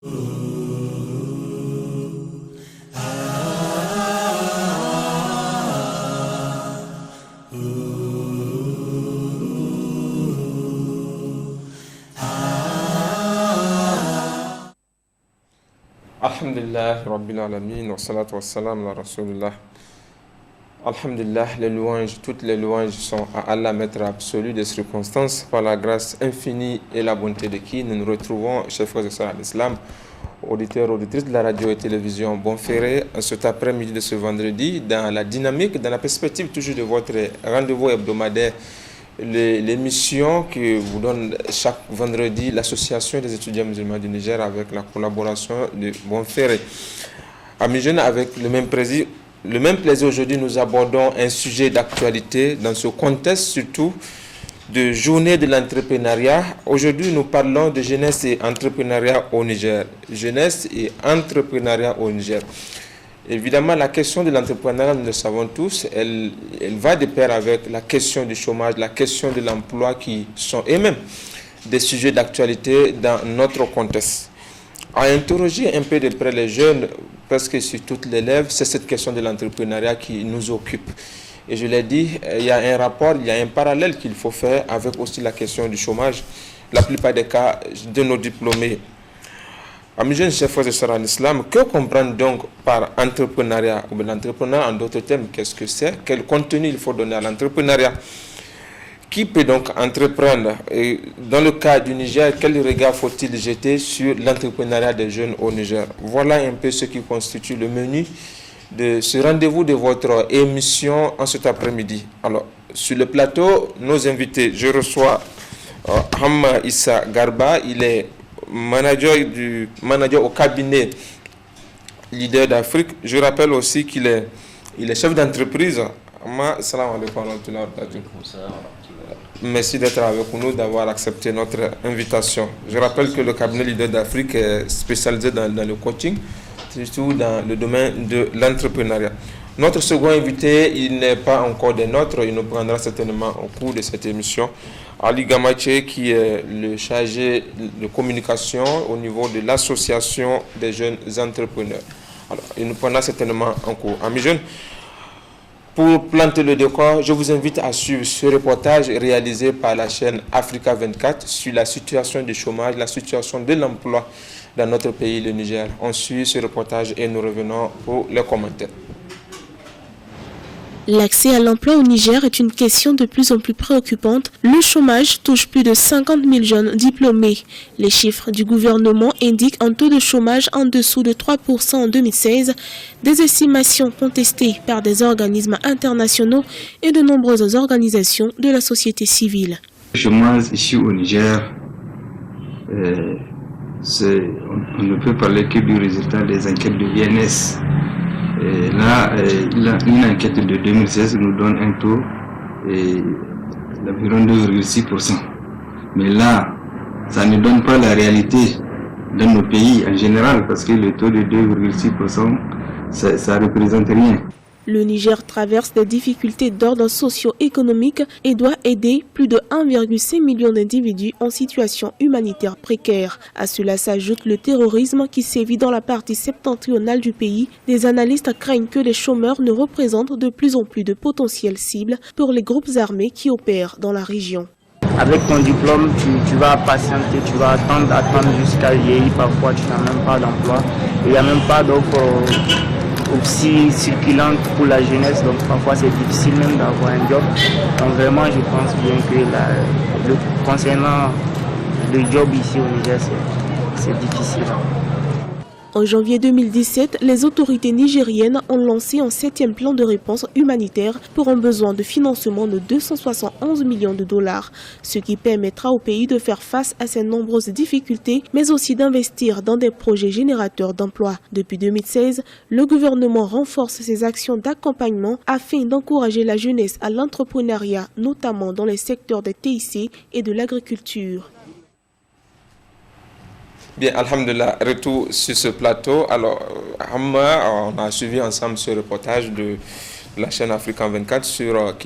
Alhamdulillah, Rabbil Alamin, wa salatu wa salam ala Rasulullah. Alhamdulillah, toutes les louanges sont à Allah, maître absolu des circonstances, par la grâce infinie et la bonté de qui nous nous retrouvons, chers frères et sœurs à l'islam, auditeurs, auditrices de la radio et télévision Bonferré, cet après-midi de ce vendredi, dans la dynamique, dans la perspective toujours de votre rendez-vous hebdomadaire, l'émission que vous donne chaque vendredi l'association des étudiants musulmans du Niger avec la collaboration de Bonferré. Amis jeunes, avec le même plaisir aujourd'hui, nous abordons un sujet d'actualité dans ce contexte surtout de journée de l'entrepreneuriat. Aujourd'hui, nous parlons de jeunesse et entrepreneuriat au Niger. Jeunesse et entrepreneuriat au Niger. Évidemment, la question de l'entrepreneuriat, nous le savons tous, elle va de pair avec la question du chômage, la question de l'emploi qui sont eux-mêmes des sujets d'actualité dans notre contexte. À interroger un peu de près les jeunes, presque sur toutes les lèvres, c'est cette question de l'entrepreneuriat qui nous occupe. Et je l'ai dit, il y a un rapport, il y a un parallèle qu'il faut faire avec aussi la question du chômage, la plupart des cas de nos diplômés. Amis jeunes, chers frères et sœurs en islam, que comprendre donc par entrepreneuriat ou l'entrepreneuriat en d'autres termes, qu'est-ce que c'est? Quel contenu il faut donner à l'entrepreneuriat? Qui peut donc entreprendre? Et dans le cas du Niger, quel regard faut-il jeter sur l'entrepreneuriat des jeunes au Niger? Voilà un peu ce qui constitue le menu de ce rendez-vous de votre émission en cet après-midi. Alors, sur le plateau, nos invités, je reçois Hamma Issa Garba, il est manager au cabinet Leader d'Afrique. Je rappelle aussi qu'il est chef d'entreprise. Salam alaikum wa rahmatullahi wa barakatuh. Merci d'être avec nous, d'avoir accepté notre invitation. Je rappelle que le cabinet Leader d'Afrique est spécialisé dans le coaching, surtout dans le domaine de l'entrepreneuriat. Notre second invité, il n'est pas encore des nôtres, il nous prendra certainement au cours de cette émission. Ali Gamache, qui est le chargé de communication au niveau de l'association des jeunes entrepreneurs. Alors, il nous prendra certainement en cours. Amis jeunes, pour planter le décor, je vous invite à suivre ce reportage réalisé par la chaîne Africa 24 sur la situation du chômage, la situation de l'emploi dans notre pays, le Niger. On suit ce reportage et nous revenons pour les commentaires. L'accès à l'emploi au Niger est une question de plus en plus préoccupante. Le chômage touche plus de 50 000 jeunes diplômés. Les chiffres du gouvernement indiquent un taux de chômage en dessous de 3% en 2016, des estimations contestées par des organismes internationaux et de nombreuses organisations de la société civile. Le chômage ici au Niger, on ne peut parler que du résultat des enquêtes de l'INS. Une enquête de 2016 nous donne un taux d'environ 2,6%. Mais là, ça ne donne pas la réalité dans nos pays en général, parce que le taux de 2,6%, ça ne représente rien. Le Niger traverse des difficultés d'ordre socio-économique et doit aider plus de 1,5 million d'individus en situation humanitaire précaire. À cela s'ajoute le terrorisme qui sévit dans la partie septentrionale du pays. Des analystes craignent que les chômeurs ne représentent de plus en plus de potentielles cibles pour les groupes armés qui opèrent dans la région. Avec ton diplôme, tu vas patienter, tu vas attendre jusqu'à vieillir. Parfois, tu n'as même pas d'emploi. Il n'y a même pas d'offre aussi circulante pour la jeunesse, donc parfois c'est difficile même d'avoir un job. Donc vraiment je pense bien que concernant le job ici au Niger, c'est difficile. En janvier 2017, les autorités nigériennes ont lancé un 7e plan de réponse humanitaire pour un besoin de financement de 271 millions de dollars, ce qui permettra au pays de faire face à ces nombreuses difficultés, mais aussi d'investir dans des projets générateurs d'emplois. Depuis 2016, le gouvernement renforce ses actions d'accompagnement afin d'encourager la jeunesse à l'entrepreneuriat, notamment dans les secteurs des TIC et de l'agriculture. Bien, alhamdulillah, retour sur ce plateau. Alors, Hamma, on a suivi ensemble ce reportage de la chaîne Africa 24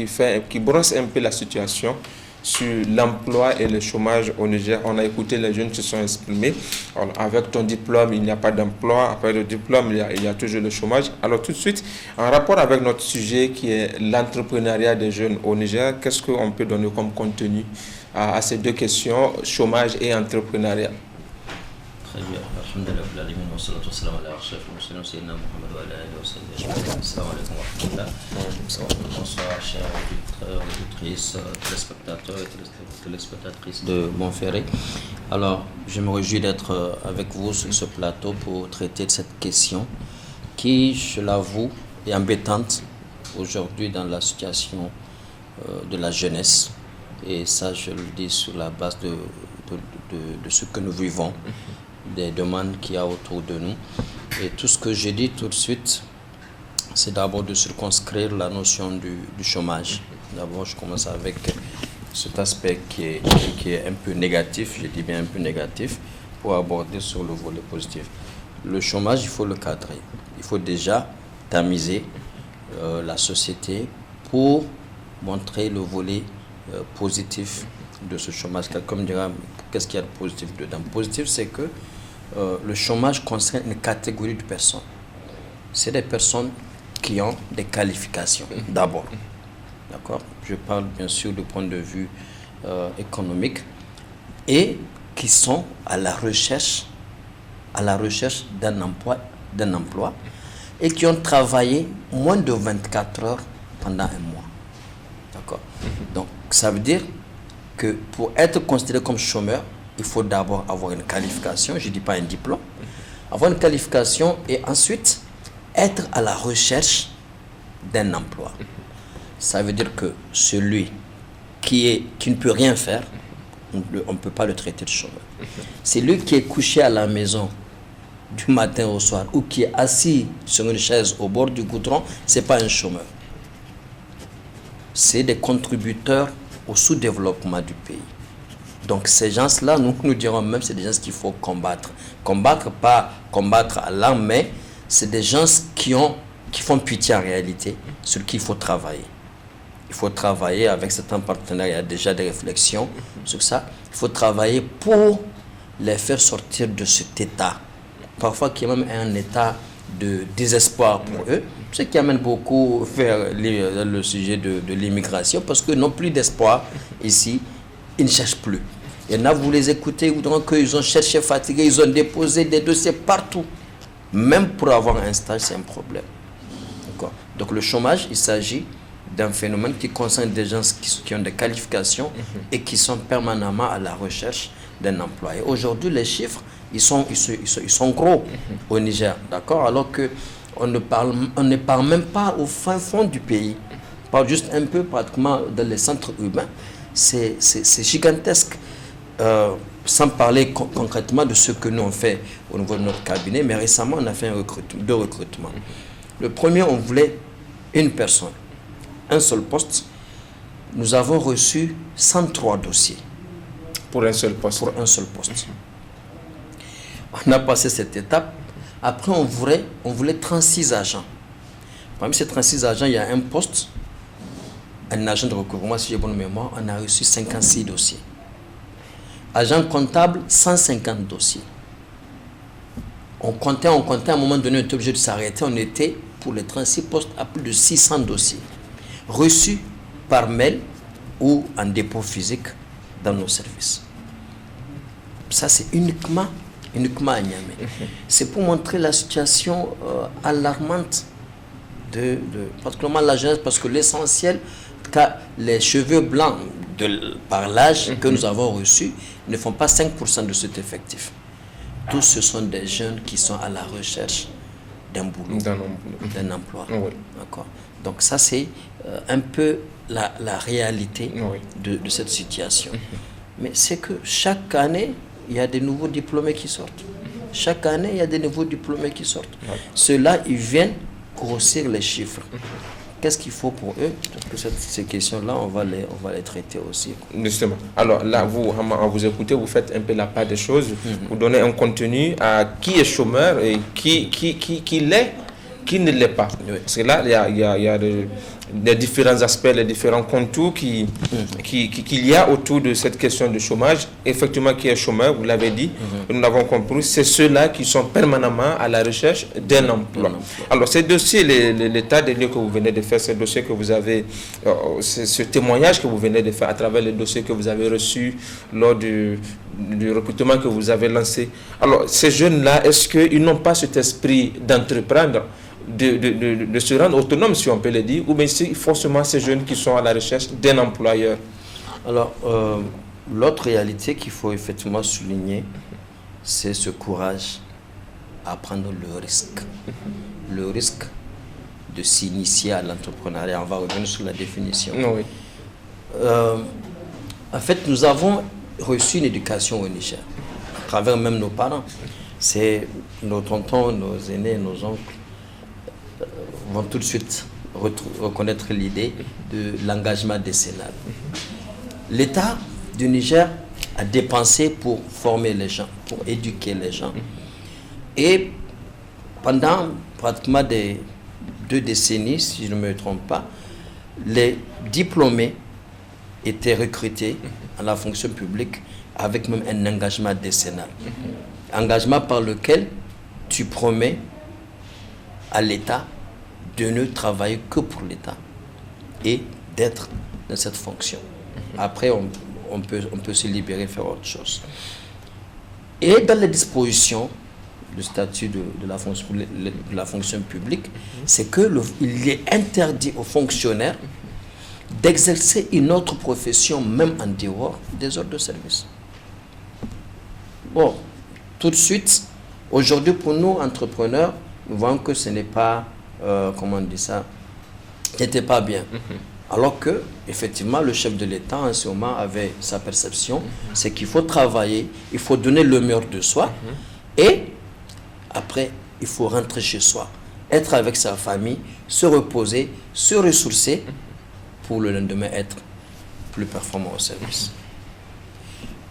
qui brosse un peu la situation sur l'emploi et le chômage au Niger. On a écouté les jeunes qui se sont exprimés. Alors, avec ton diplôme, il n'y a pas d'emploi. Après le diplôme, il y a toujours le chômage. Alors tout de suite, en rapport avec notre sujet qui est l'entrepreneuriat des jeunes au Niger, qu'est-ce qu'on peut donner comme contenu à ces deux questions, chômage et entrepreneuriat? Très bien. Bonsoir, chers auditeurs, auditrices, téléspectateurs et téléspectatrices de Bonferré. Alors, je me réjouis d'être avec vous sur ce plateau pour traiter de cette question qui, je l'avoue, est embêtante aujourd'hui dans la situation de la jeunesse. Et ça, je le dis sur la base de ce que nous vivons, des demandes qu'il y a autour de nous. Et tout ce que j'ai dit tout de suite, c'est d'abord de circonscrire la notion du chômage. D'abord, je commence avec cet aspect qui est un peu négatif, je dis bien un peu négatif, pour aborder sur le volet positif. Le chômage, il faut le cadrer. Il faut déjà tamiser la société pour montrer le volet positif de ce chômage. Quelqu'un me dira, qu'est-ce qu'il y a de positif dedans? Positif, c'est que le chômage concerne une catégorie de personnes. C'est des personnes qui ont des qualifications, d'abord. D'accord? Je parle bien sûr du point de vue économique et qui sont à la recherche d'un emploi et qui ont travaillé moins de 24 heures pendant un mois. D'accord? Donc, ça veut dire que pour être considéré comme chômeur, il faut d'abord avoir une qualification, je ne dis pas un diplôme, avoir une qualification et ensuite être à la recherche d'un emploi. Ça veut dire que celui qui ne peut rien faire, on ne peut pas le traiter de chômeur. Celui qui est couché à la maison du matin au soir ou qui est assis sur une chaise au bord du goudron, ce n'est pas un chômeur. C'est des contributeurs au sous-développement du pays. Donc ces gens-là, nous dirons même, c'est des gens qu'il faut combattre. Combattre, pas combattre à l'arme, mais c'est des gens qui font pitié en réalité, sur qui il faut travailler. Il faut travailler avec certains partenaires, il y a déjà des réflexions sur ça. Il faut travailler pour les faire sortir de cet état. Parfois qui est même un état de désespoir pour eux, ce qui amène beaucoup vers le sujet de l'immigration, parce qu'ils n'ont plus d'espoir ici, ils ne cherchent plus. Il y en a, vous les écoutez, vous direz qu'ils ont cherché, fatigué, ils ont déposé des dossiers partout. Même pour avoir un stage, c'est un problème. Donc le chômage, il s'agit d'un phénomène qui concerne des gens qui ont des qualifications et qui sont permanemment à la recherche d'un emploi. Et aujourd'hui, les chiffres, ils sont gros au Niger, d'accord? Alors qu'on ne parle même pas au fin fond du pays. On parle juste un peu pratiquement dans les centres urbains. C'est gigantesque. Sans parler concrètement de ce que nous on fait au niveau de notre cabinet, mais récemment on a fait deux recrutements. Le premier, on voulait une personne, un seul poste. Nous avons reçu 103 dossiers. Pour un seul poste. Pour un seul poste. On a passé cette étape. Après, on voulait 36 agents. Parmi ces 36 agents, il y a un poste, un agent de recrutement, si j'ai bonne mémoire, on a reçu 56 dossiers. Agent comptable, 150 dossiers. On comptait, à un moment donné, on était obligé de s'arrêter. On était, pour les 36 postes, à plus de 600 dossiers reçus par mail ou en dépôt physique dans nos services. Ça, c'est uniquement à Niamey. C'est pour montrer la situation alarmante particulièrement la jeunesse, parce que l'essentiel, les cheveux blancs par l'âge que nous avons reçus ne font pas 5% de cet effectif. Tous ce sont des jeunes qui sont à la recherche d'un boulot, d'un emploi. Oui. D'accord. Donc ça, c'est un peu la réalité de cette situation. Mais c'est que chaque année, il y a des nouveaux diplômés qui sortent. Chaque année, il y a des nouveaux diplômés qui sortent. Ceux-là, ils viennent grossir les chiffres. Qu'est-ce qu'il faut pour eux? Ces questions-là, on va les traiter aussi. Justement. Alors là, vous, en vous écoutez, vous faites un peu la part des choses. Vous donnez un contenu à qui est chômeur et qui qui ne l'est pas. Oui. Parce que là, il y a les différents aspects, les différents contours qu'il y a autour de cette question de chômage. Effectivement, qui est chômeur, vous l'avez dit, nous l'avons compris, c'est ceux-là qui sont permanemment à la recherche d'un emploi. Alors, ces dossiers, l'état des lieux que vous venez de faire, ces dossiers que vous avez, ce témoignage que vous venez de faire à travers les dossiers que vous avez reçus lors du recrutement que vous avez lancé. Alors, ces jeunes-là, est-ce qu'ils n'ont pas cet esprit d'entreprendre, de se rendre autonome, si on peut le dire, ou bien c'est forcément ces jeunes qui sont à la recherche d'un employeur? Alors, l'autre réalité qu'il faut effectivement souligner, c'est ce courage à prendre le risque. Le risque de s'initier à l'entrepreneuriat. On va revenir sur la définition. Oui. En fait, nous avons reçu une éducation au Niger, à travers même nos parents. C'est nos tontons, nos aînés, nos oncles vont tout de suite reconnaître l'idée de l'engagement décennal. L'État du Niger a dépensé pour former les gens, pour éduquer les gens. Et pendant pratiquement 2 décennies, si je ne me trompe pas, les diplômés étaient recrutés à la fonction publique avec même un engagement décennal. Engagement par lequel tu promets à l'État de ne travailler que pour l'État et d'être dans cette fonction. Après, on peut se libérer et faire autre chose. Et dans les dispositions du statut de la fonction publique, c'est qu'il est interdit aux fonctionnaires d'exercer une autre profession, même en dehors des ordres de service. Bon, tout de suite, aujourd'hui, pour nous, entrepreneurs, nous voyons que ce n'est pas, comment on dit ça, n'était pas bien. Alors que, effectivement, le chef de l'État, en ce moment, avait sa perception, c'est qu'il faut travailler, il faut donner le meilleur de soi, et après, il faut rentrer chez soi, être avec sa famille, se reposer, se ressourcer, pour le lendemain être plus performant au service.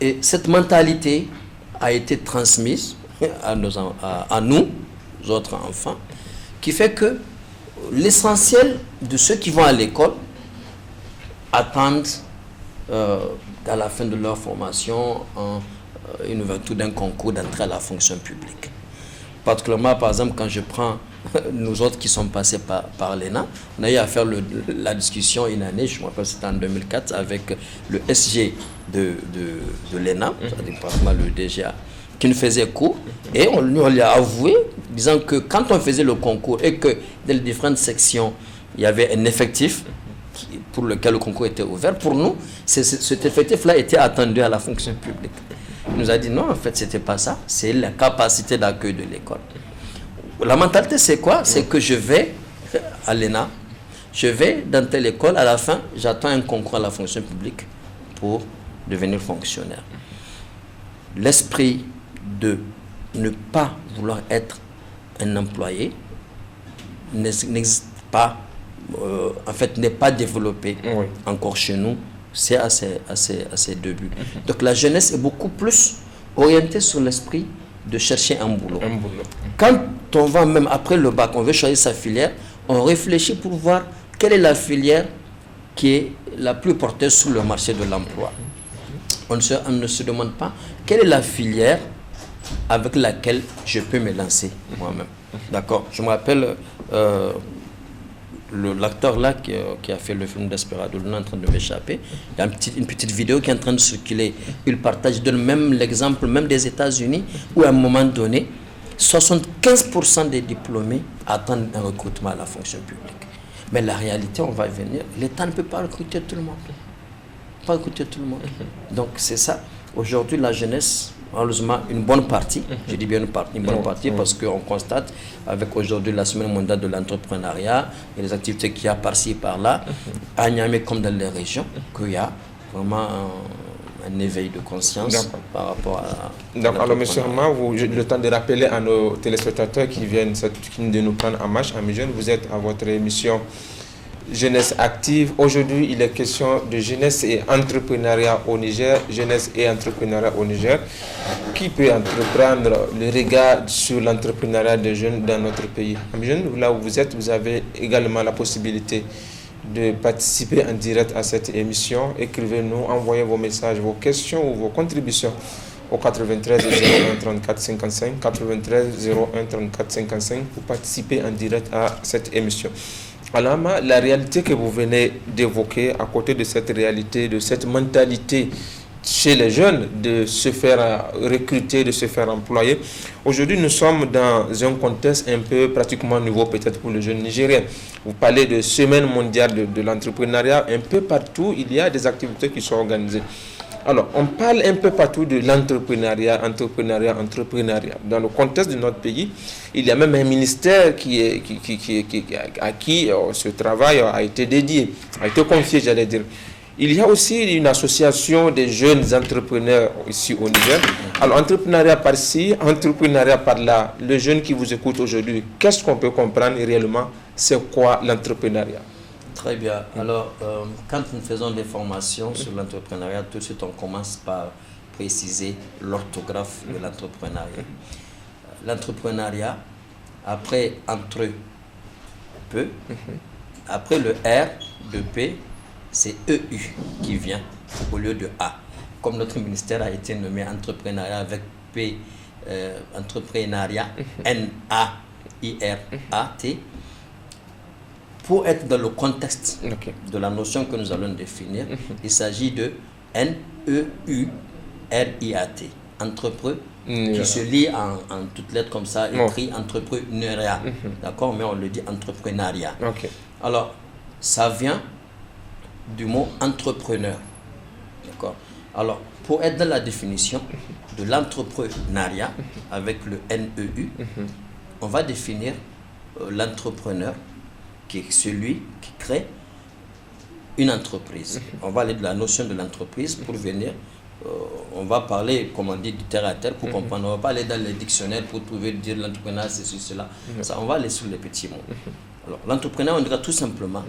Et cette mentalité a été transmise à nous, autres enfants, qui fait que l'essentiel de ceux qui vont à l'école attendent à la fin de leur formation une ouverture d'un concours d'entrée à la fonction publique. Particulièrement, par exemple, quand je prends nous autres qui sommes passés par l'ENA, on a eu à faire la discussion une année, je me rappelle c'était en 2004, avec le SG de l'ENA, c'est-à-dire pratiquement le DGA, qui nous faisait cours, et on lui a avoué, disant que quand on faisait le concours et que dans les différentes sections, il y avait un effectif pour lequel le concours était ouvert, pour nous, cet effectif-là était attendu à la fonction publique. Il nous a dit non, en fait, c'était pas ça, c'est la capacité d'accueil de l'école. La mentalité, c'est quoi? C'est que je vais à l'ENA, je vais dans telle école, à la fin, j'attends un concours à la fonction publique pour devenir fonctionnaire. L'esprit de ne pas vouloir être un employé n'existe pas, en fait, n'est pas développé encore chez nous. C'est à ses débuts. Donc la jeunesse est beaucoup plus orientée sur l'esprit de chercher un boulot. Quand on va même après le bac, on veut choisir sa filière, on réfléchit pour voir quelle est la filière qui est la plus porteuse sur le marché de l'emploi. On ne se demande pas quelle est la filière avec laquelle je peux me lancer moi-même. D'accord? Je me rappelle l'acteur là qui a fait le film Desperado, il est en train de m'échapper. Il y a une petite vidéo qui est en train de circuler. Il partage, il donne même l'exemple même des États-Unis où à un moment donné, 75% des diplômés attendent un recrutement à la fonction publique. Mais la réalité, on va y venir, l'État ne peut pas recruter tout le monde. Pas recruter tout le monde. Donc c'est ça. Aujourd'hui, la jeunesse, malheureusement, une bonne partie, je dis bien une bonne partie parce qu'on constate avec aujourd'hui la semaine mondiale de l'entrepreneuriat et les activités qu'il y a par-ci par-là, à Niamey comme dans les régions, qu'il y a vraiment un éveil de conscience par rapport à... Donc, alors, monsieur Armand, le temps de rappeler à nos téléspectateurs qui viennent de nous prendre en marche, amis jeunes, vous êtes à votre émission jeunesse active. Aujourd'hui, il est question de jeunesse et entrepreneuriat au Niger. Jeunesse et entrepreneuriat au Niger. Qui peut entreprendre le regard sur l'entrepreneuriat des jeunes dans notre pays? Jeunes, là où vous êtes, vous avez également la possibilité de participer en direct à cette émission. Écrivez-nous, envoyez vos messages, vos questions ou vos contributions au 93 01 34 55 93 01 34 55 pour participer en direct à cette émission. Alama, la réalité que vous venez d'évoquer, à côté de cette réalité, de cette mentalité chez les jeunes de se faire recruter, de se faire employer. Aujourd'hui, nous sommes dans un contexte un peu pratiquement nouveau peut-être pour les jeunes Nigériens. Vous parlez de semaine mondiale de l'entrepreneuriat. Un peu partout, il y a des activités qui sont organisées. Alors, on parle un peu partout de l'entrepreneuriat, entrepreneuriat. Dans le contexte de notre pays, il y a même un ministère à qui ce travail a été dédié, a été confié, j'allais dire. Il y a aussi une association des jeunes entrepreneurs ici au Niger. Alors, entrepreneuriat par-ci, entrepreneuriat par-là. Les jeunes qui vous écoutent aujourd'hui, qu'est-ce qu'on peut comprendre réellement? C'est quoi l'entrepreneuriat? Très bien. Alors, quand nous faisons des formations sur l'entrepreneuriat, tout de suite, on commence par préciser l'orthographe de l'entrepreneuriat. L'entrepreneuriat, après entre peu, après le R de P, c'est EU qui vient au lieu de A. Comme notre ministère a été nommé entrepreneuriat avec P, entrepreneuriat, N-A-I-R-A-T, pour être dans le contexte de la notion que nous allons définir, il s'agit de N-E-U-R-I-A-T, entrepreneur, qui se lit en toutes lettres comme ça, écrit entrepreneuriat. D'accord, mais on le dit entrepreneuriat. Alors, ça vient du mot entrepreneur. D'accord. Alors, pour être dans la définition de l'entrepreneuriat avec le NEU, on va définir l'entrepreneur qui est celui qui crée une entreprise. On va aller de la notion de l'entreprise pour venir, on va parler, comme on dit, du terre à terre pour comprendre. On va pas aller dans les dictionnaires pour trouver, dire l'entrepreneur, c'est cela. Ça, on va aller sur les petits mots. Alors, l'entrepreneur, on dira tout simplement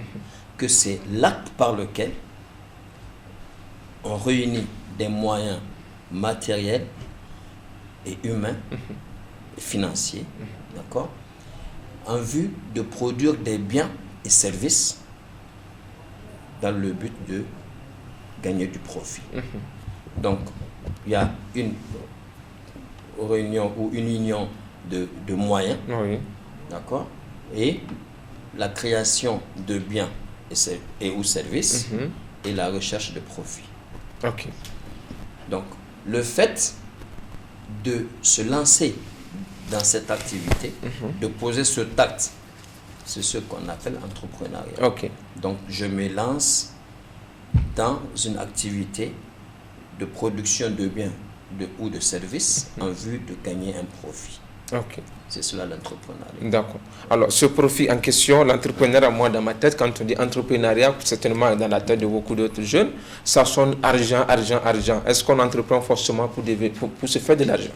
que c'est l'acte par lequel on réunit des moyens matériels et humains et financiers, d'accord, en vue de produire des biens et services dans le but de gagner du profit. Donc, il y a une réunion ou une union de moyens, d'accord, et la création de biens et ou services et la recherche de profit. Donc, le fait de se lancer dans cette activité, de poser ce acte, c'est ce qu'on appelle entrepreneuriat. Donc, je me lance dans une activité de production de biens ou de services en vue de gagner un profit. C'est cela l'entrepreneuriat. D'accord. Alors, ce profit en question, l'entrepreneuriat, moi, dans ma tête, quand on dit entrepreneuriat, certainement dans la tête de beaucoup d'autres jeunes, ça sonne argent, argent, argent. Est-ce qu'on entreprend forcément pour se faire de l'argent?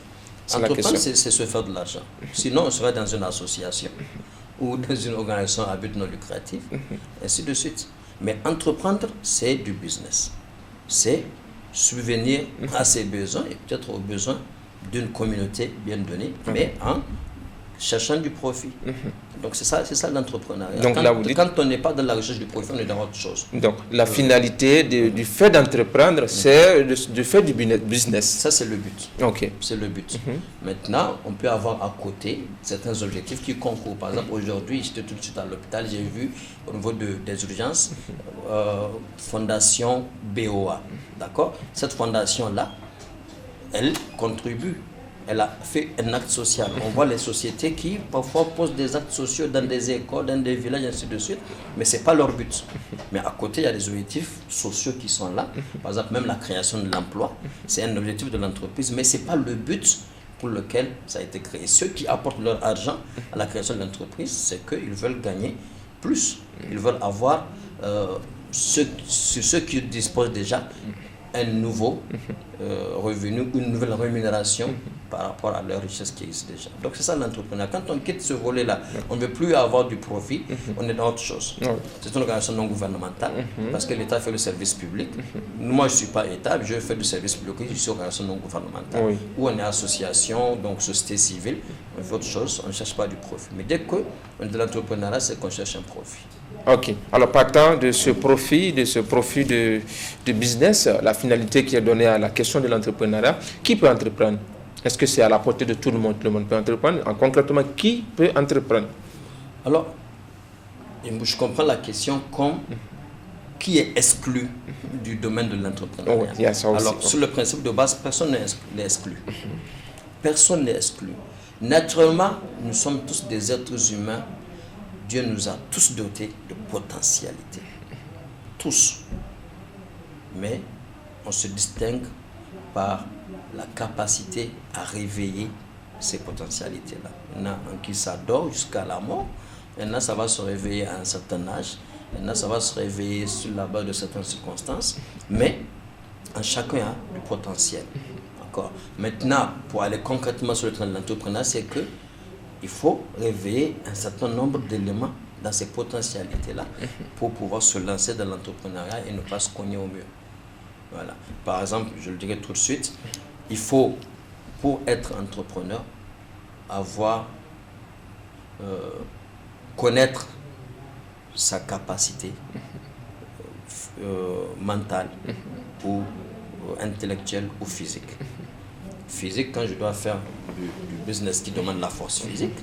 Entreprendre, c'est se faire de l'argent. Sinon, on serait dans une association ou dans une organisation à but non lucratif, ainsi de suite. Mais entreprendre, c'est du business. C'est subvenir à ses besoins et peut-être aux besoins d'une communauté bien donnée, mais en cherchant du profit. Donc c'est ça l'entrepreneuriat. Donc quand on n'est pas dans la recherche du profit, on est dans autre chose. Donc la finalité du fait d'entreprendre, c'est de faire du business. Ça, c'est le but. C'est le but. Maintenant, on peut avoir à côté certains objectifs qui concourent. Par exemple, aujourd'hui, j'étais tout de suite à l'hôpital, j'ai vu au niveau des urgences, Fondation BOA. D'accord? Cette fondation-là, elle contribue. Elle a fait un acte social. On voit les sociétés qui parfois posent des actes sociaux dans des écoles, dans des villages, ainsi de suite, mais ce n'est pas leur but. Mais à côté, il y a des objectifs sociaux qui sont là. Par exemple, même la création de l'emploi, c'est un objectif de l'entreprise, mais ce n'est pas le but pour lequel ça a été créé. Ceux qui apportent leur argent à la création de l'entreprise, c'est qu'ils veulent gagner plus. Ils veulent avoir, ceux qui disposent déjà, un nouveau revenu, une nouvelle rémunération par rapport à leur richesse qui existe déjà. Donc c'est ça l'entrepreneuriat. Quand on quitte ce volet-là, on ne veut plus avoir du profit, on est dans autre chose. C'est une organisation non gouvernementale, parce que l'État fait le service public. Moi, je ne suis pas État, je fais du service public, je suis une organisation non gouvernementale, où on est association, donc société civile, on fait autre chose, on ne cherche pas du profit. Mais dès qu'on est de l'entrepreneuriat, c'est qu'on cherche un profit. Ok. Alors, partant de ce profit de business, la finalité qui est donnée à la question de l'entrepreneuriat, qui peut entreprendre? Est-ce que c'est à la portée de tout le monde? Tout le monde peut entreprendre. Concrètement, qui peut entreprendre? Alors, je comprends la question comme qui est exclu du domaine de l'entrepreneuriat. Il y a ça aussi. Alors, sur le principe de base, personne n'est exclu. Personne n'est exclu. Naturellement, nous sommes tous des êtres humains. Dieu nous a tous dotés de potentialité. Tous. Mais on se distingue par la capacité à réveiller ces potentialités-là. Il y en a un qui s'adore jusqu'à la mort. Il y en a, ça va se réveiller à un certain âge. Il y en a, ça va se réveiller sur la base de certaines circonstances. Mais en chacun a du potentiel. D'accord. Maintenant, pour aller concrètement sur le train de l'entrepreneuriat, c'est que il faut réveiller un certain nombre d'éléments dans ces potentialités-là pour pouvoir se lancer dans l'entrepreneuriat et ne pas se cogner au mur. Voilà. Par exemple, je le dirai tout de suite, il faut, pour être entrepreneur, connaître sa capacité mentale ou intellectuelle ou physique. Physique, quand je dois faire du business qui demande la force physique,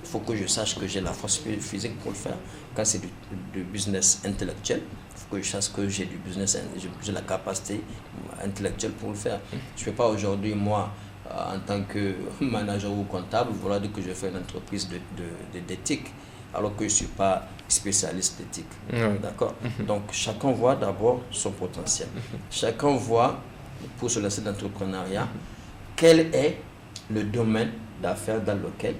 il faut que je sache que j'ai la force physique pour le faire. Quand c'est du business intellectuel, il faut que je sache que j'ai du business, j'ai la capacité intellectuelle pour le faire. Je ne fais pas aujourd'hui, moi, en tant que manager ou comptable, voilà que je fais une entreprise d'éthique, alors que je ne suis pas spécialiste d'éthique. D'accord. Donc, chacun voit d'abord son potentiel. Chacun voit, pour se lancer dans l'entrepreneuriat, quel est le domaine d'affaires dans lequel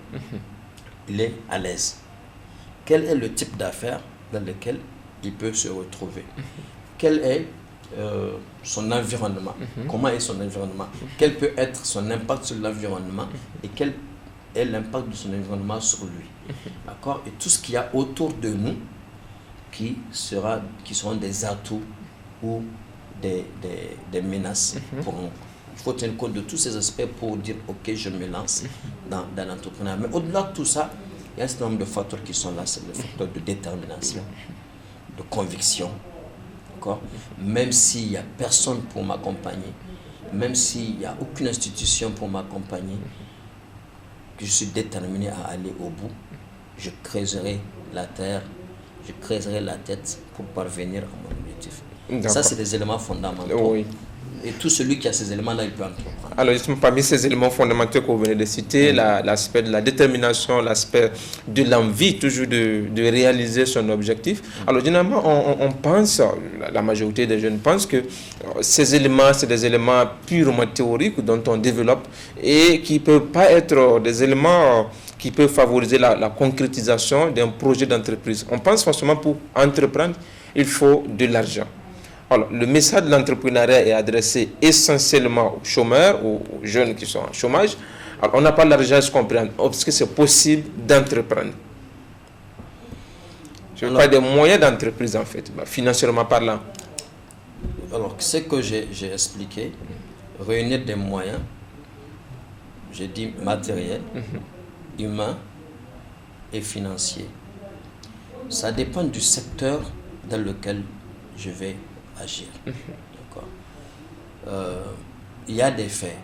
il est à l'aise. Quel est le type d'affaires dans lequel il peut se retrouver. Quel est son environnement. Comment est son environnement. Quel peut être son impact sur l'environnement et quel est l'impact de son environnement sur lui. D'accord. Et tout ce qu'il y a autour de nous qui seront des atouts ou des menaces pour nous. Il faut tenir compte de tous ces aspects pour dire ok, je me lance dans l'entrepreneuriat. Mais au-delà de tout ça, il y a un certain nombre de facteurs qui sont là. C'est le facteur de détermination, de conviction. Même s'il n'y a personne pour m'accompagner, même s'il n'y a aucune institution pour m'accompagner, que je suis déterminé à aller au bout, je creuserai la terre, je creuserai la tête pour parvenir à mon objectif. Ça, c'est des éléments fondamentaux. Oui. Et tout celui qui a ces éléments-là, il peut entreprendre. Alors, justement, parmi ces éléments fondamentaux que vous venez de citer, l'aspect de la détermination, l'aspect de l'envie, toujours de réaliser son objectif. Alors, généralement, on pense, la majorité des jeunes pensent que ces éléments, c'est des éléments purement théoriques dont on développe et qui ne peuvent pas être des éléments qui peuvent favoriser la concrétisation d'un projet d'entreprise. On pense forcément pour entreprendre, il faut de l'argent. Alors, le message de l'entrepreneuriat est adressé essentiellement aux chômeurs, aux jeunes qui sont en chômage. Alors, on n'a pas l'argent, je comprends, parce que c'est possible d'entreprendre. Je veux pas des moyens d'entreprise, en fait, financièrement parlant. Alors, ce que j'ai expliqué, réunir des moyens, j'ai dit matériels, humains et financiers. Ça dépend du secteur dans lequel je vais agir. Il y a des faits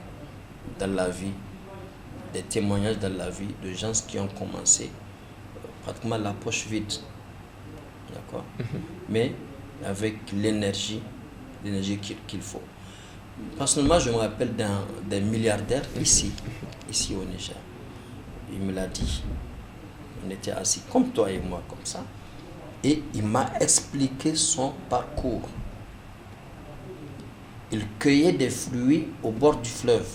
dans la vie, des témoignages dans la vie de gens qui ont commencé pratiquement la poche vide. D'accord. Mais avec l'énergie qu'il faut. Personnellement, je me rappelle d'un milliardaire ici au Niger. Il me l'a dit. On était assis comme toi et moi, comme ça. Et il m'a expliqué son parcours. Il cueillait des fruits au bord du fleuve,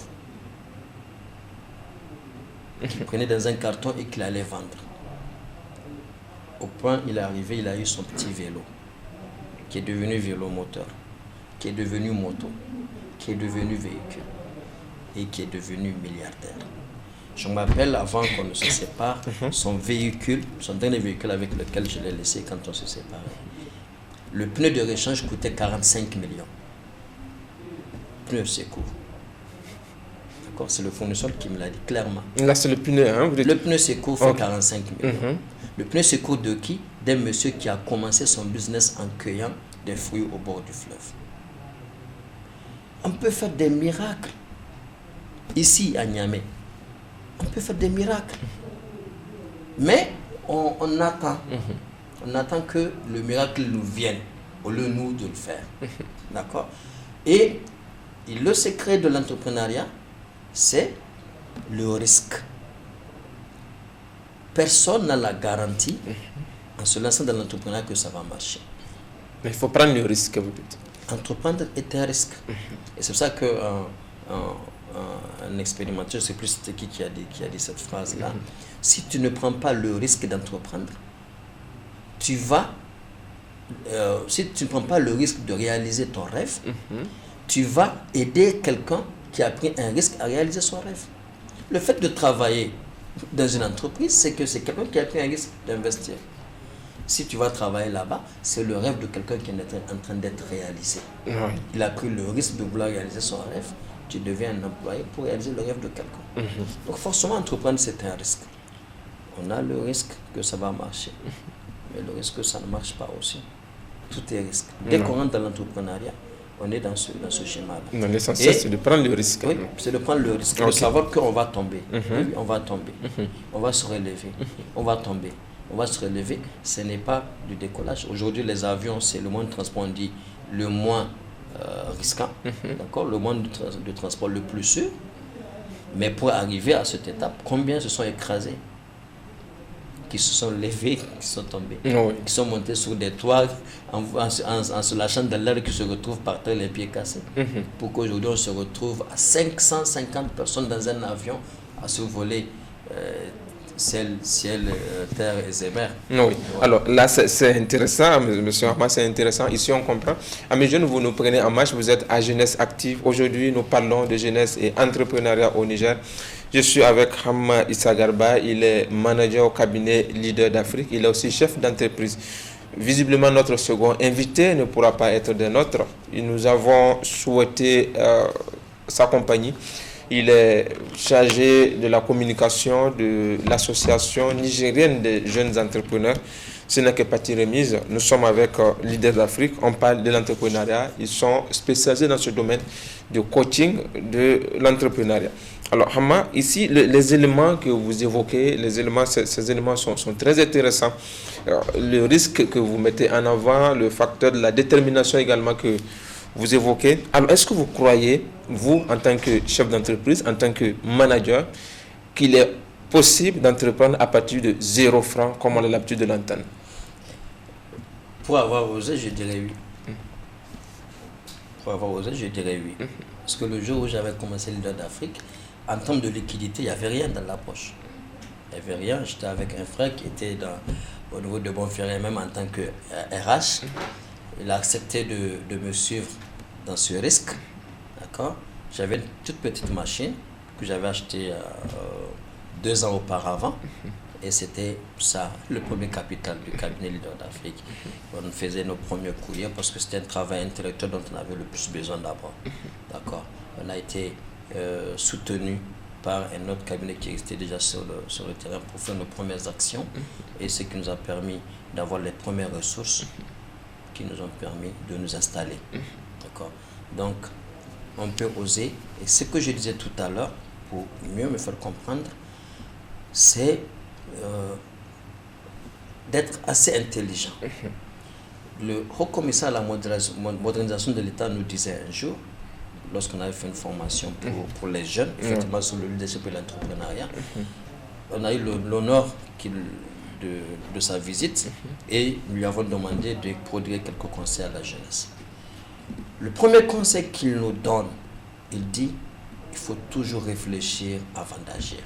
qu'il prenait dans un carton et qu'il allait vendre. Au point, il est arrivé, il a eu son petit vélo, qui est devenu vélo moteur, qui est devenu moto, qui est devenu véhicule. et qui est devenu milliardaire. Je me rappelle, avant qu'on ne se sépare, son dernier véhicule avec lequel je l'ai laissé quand on se séparait, le pneu de rechange coûtait 45 millions. Pneu Secours. D'accord, c'est le fournisseur qui me l'a dit clairement. Là, c'est le pneu, hein? Le pneu Secours fait 45 millions. Le pneu Secours de qui? D'un monsieur qui a commencé son business en cueillant des fruits au bord du fleuve. On peut faire des miracles. Ici, à Niamey, on peut faire des miracles. Mais on attend. On attend que le miracle nous vienne, au lieu de nous de le faire. D'accord? Et le secret de l'entrepreneuriat, c'est le risque. Personne n'a la garantie, en se lançant dans l'entrepreneuriat, que ça va marcher. Mais il faut prendre le risque, vous dites. Entreprendre est un risque. Et c'est pour ça qu'un expérimentateur, je ne sais plus c'était qui a dit cette phrase-là, si tu ne prends pas le risque d'entreprendre, si tu ne prends pas le risque de réaliser ton rêve, tu vas aider quelqu'un qui a pris un risque à réaliser son rêve. Le fait de travailler dans une entreprise, c'est que c'est quelqu'un qui a pris un risque d'investir. Si tu vas travailler là-bas, c'est le rêve de quelqu'un qui est en train d'être réalisé. Oui. Il a pris le risque de vouloir réaliser son rêve. Tu deviens un employé pour réaliser le rêve de quelqu'un. Donc forcément, entreprendre, c'est un risque. On a le risque que ça va marcher. Mais le risque que ça ne marche pas aussi. Tout est risque. Dès qu'on rentre dans l'entrepreneuriat, on est dans ce schéma-là. L'essentiel, c'est de prendre le risque. Oui, c'est de prendre le risque. De savoir qu'on va tomber. Oui, on va tomber. On va se relever. On va tomber. On va se relever. Ce n'est pas du décollage. Aujourd'hui, les avions, c'est le moyen de transport, on dit, le moins risquant. D'accord, le moyen de transport le plus sûr. Mais pour arriver à cette étape, combien se sont écrasés, qui se sont levés, qui sont tombés, qui sont montés sur des toits en se lâchant de l'air, qui se retrouvent par terre les pieds cassés. Pour qu'aujourd'hui on se retrouve à 550 personnes dans un avion à survoler ciel, terre et mer. Oui. Alors là, c'est intéressant, monsieur Ahmad, c'est intéressant. Ici, on comprend. À mes jeunes, vous nous prenez en marche, vous êtes à Jeunesse Active. Aujourd'hui, nous parlons de jeunesse et entrepreneuriat au Niger. Je suis avec Hamma Issa Garba, il est manager au cabinet Leader d'Afrique, il est aussi chef d'entreprise. Visiblement, notre second invité ne pourra pas être des nôtres. Nous avons souhaité s'accompagner. Il est chargé de la communication de l'association nigérienne des jeunes entrepreneurs. Ce n'est que partie remise. Nous sommes avec Leader d'Afrique. On parle de l'entrepreneuriat. Ils sont spécialisés dans ce domaine de coaching de l'entrepreneuriat. Alors, Hamma, ici, les éléments que vous évoquez, ces éléments sont très intéressants. Alors, le risque que vous mettez en avant, le facteur de la détermination également que vous évoquez. Alors, est-ce que vous croyez, vous, en tant que chef d'entreprise, en tant que manager, qu'il est possible d'entreprendre à partir de 0 francs, comme on a l'habitude de l'entendre? Pour avoir osé, je dirais oui. Pour avoir osé, je dirais oui. Parce que le jour où j'avais commencé Leader d'Afrique, en termes de liquidité, il n'y avait rien dans la poche. Il n'y avait rien. J'étais avec un frère qui était au niveau de Bonferré, même en tant que RH. Il a accepté de me suivre dans ce risque. D'accord? J'avais une toute petite machine que j'avais achetée 2 ans auparavant. Et c'était ça, le premier capital du cabinet Leader d'Afrique. On faisait nos premiers courriers parce que c'était un travail intellectuel dont on avait le plus besoin d'abord. D'accord? On a été soutenu par un autre cabinet qui existait déjà sur le terrain pour faire nos premières actions. Et ce qui nous a permis d'avoir les premières ressources qui nous ont permis de nous installer. D'accord? Donc, on peut oser. Et ce que je disais tout à l'heure, pour mieux me faire comprendre, c'est d'être assez intelligent. Le haut commissaire à la modernisation de l'État nous disait un jour, lorsqu'on avait fait une formation pour les jeunes, effectivement sur le leadership et l'entrepreneuriat, on a eu l'honneur de sa visite et lui avons demandé de produire quelques conseils à la jeunesse. Le premier conseil qu'il nous donne, il dit, il faut toujours réfléchir avant d'agir.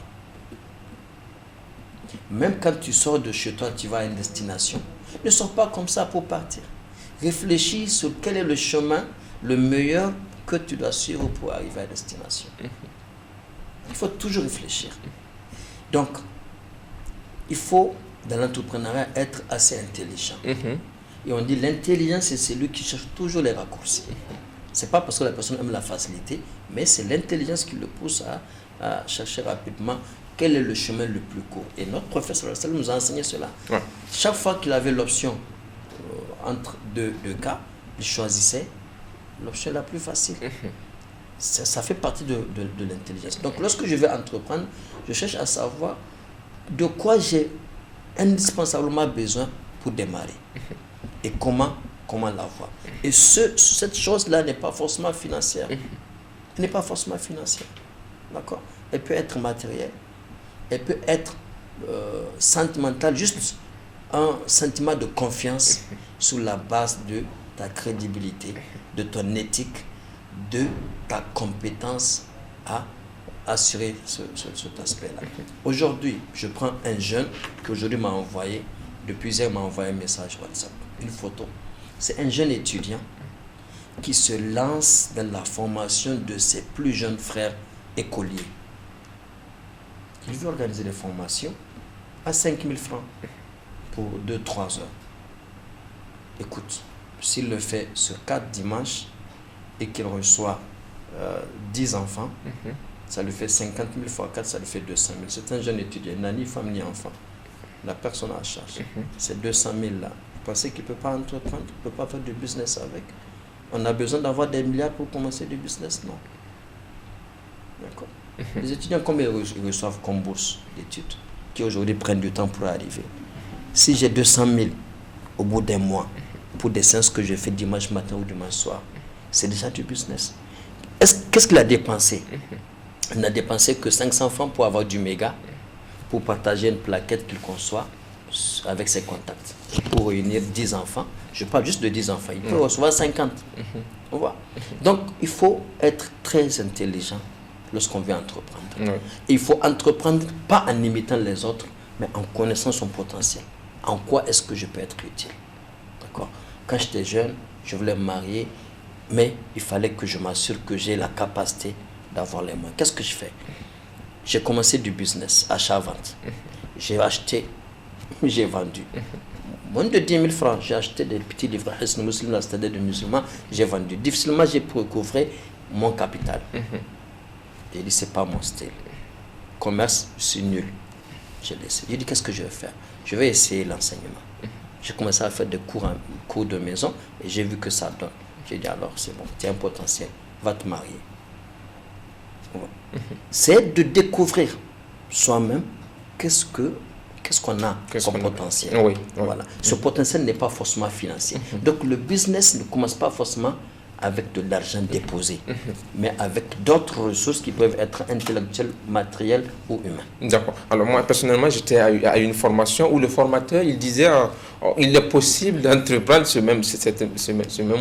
Même quand tu sors de chez toi, tu vas à une destination, ne sors pas comme ça pour partir. Réfléchis sur quel est le chemin le meilleur que tu dois suivre pour arriver à la destination. Il faut toujours réfléchir. Donc, il faut, dans l'entrepreneuriat, être assez intelligent. Et on dit l'intelligence, c'est celui qui cherche toujours les raccourcis. Ce n'est pas parce que la personne aime la facilité, mais c'est l'intelligence qui le pousse à chercher rapidement quel est le chemin le plus court. Et notre professeur nous a enseigné cela. Ouais. Chaque fois qu'il avait l'option entre deux cas, il choisissait l'option la plus facile. Ça fait partie de l'intelligence. Donc lorsque je vais entreprendre, je cherche à savoir de quoi j'ai indispensablement besoin pour démarrer et comment l'avoir. Et cette chose-là n'est pas forcément financière. Elle n'est pas forcément financière. D'accord? Elle peut être matérielle, elle peut être sentimentale, juste un sentiment de confiance sur la base de ta crédibilité, de ton éthique, de ta compétence à assurer cet aspect-là. Aujourd'hui, je prends un jeune qui aujourd'hui m'a envoyé, depuis hier m'a envoyé un message WhatsApp, une photo. C'est un jeune étudiant qui se lance dans la formation de ses plus jeunes frères écoliers. Il veut organiser des formations à 5 000 francs pour 2-3 heures. Écoute, s'il le fait sur 4 dimanches et qu'il reçoit 10 enfants, ça lui fait 50 000 fois 4, ça lui fait 200 000. C'est un jeune étudiant, il n'a ni femme ni enfant. La personne à charge. Ces 200 000 là, vous pensez qu'il ne peut pas entreprendre, il ne peut pas faire du business avec? On a besoin d'avoir des milliards pour commencer du business? Non. D'accord. Les étudiants, combien ils reçoivent comme bourse d'études, qui aujourd'hui prennent du temps pour arriver? Si j'ai 200 000 au bout d'un mois pour des séances que je fais dimanche matin ou dimanche soir, c'est déjà du business. Qu'est-ce qu'il a dépensé? Il n'a dépensé que 500 francs pour avoir du méga, pour partager une plaquette qu'il conçoit avec ses contacts, pour réunir 10 enfants. Je parle juste de 10 enfants, il peut recevoir 50. On voit. Donc, il faut être très intelligent lorsqu'on veut entreprendre. Et il faut entreprendre pas en imitant les autres, mais en connaissant son potentiel. En quoi est-ce que je peux être utile? D'accord. Quand j'étais jeune, je voulais me marier, mais il fallait que je m'assure que j'ai la capacité d'avoir les moyens. Qu'est-ce que je fais? J'ai commencé du business, achat-vente. J'ai acheté, j'ai vendu. Moins de 10 000 francs, j'ai acheté des petits livres Hisn Muslim, la c'est-à-dire de musulmans, j'ai vendu. Difficilement, j'ai pu recouvrer mon capital. J'ai dit, c'est pas mon style. Commerce, je suis nul. J'ai laissé. J'ai dit, qu'est-ce que je vais faire? Je vais essayer l'enseignement. J'ai commencé à faire des cours de maison et j'ai vu que ça donne. J'ai dit, alors, c'est bon, tu as un potentiel, va te marier. C'est de découvrir soi-même qu'est-ce qu'on a comme potentiel. Oui. Voilà. Ce potentiel n'est pas forcément financier. Donc le business ne commence pas forcément avec de l'argent déposé, mais avec d'autres ressources qui peuvent être intellectuelles, matérielles ou humaines. D'accord. Alors moi, personnellement, j'étais à une formation où le formateur, il disait il est possible d'entreprendre ce même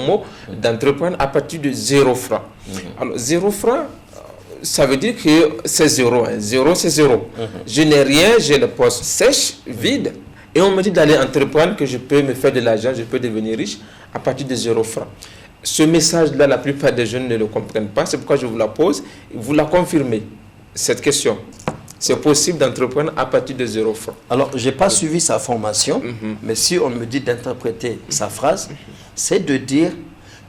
mot, d'entreprendre à partir de 0 francs. Alors 0 francs, ça veut dire que c'est 0. 0, c'est 0. Je n'ai rien, j'ai le poste sèche, vide, et on me dit d'aller entreprendre, que je peux me faire de l'argent, je peux devenir riche à partir de 0 francs. Ce message-là, la plupart des jeunes ne le comprennent pas. C'est pourquoi je vous la pose. Vous la confirmez, cette question. C'est possible d'entreprendre à partir de 0 francs. Alors, je n'ai pas suivi sa formation, mais si on me dit d'interpréter sa phrase, c'est de dire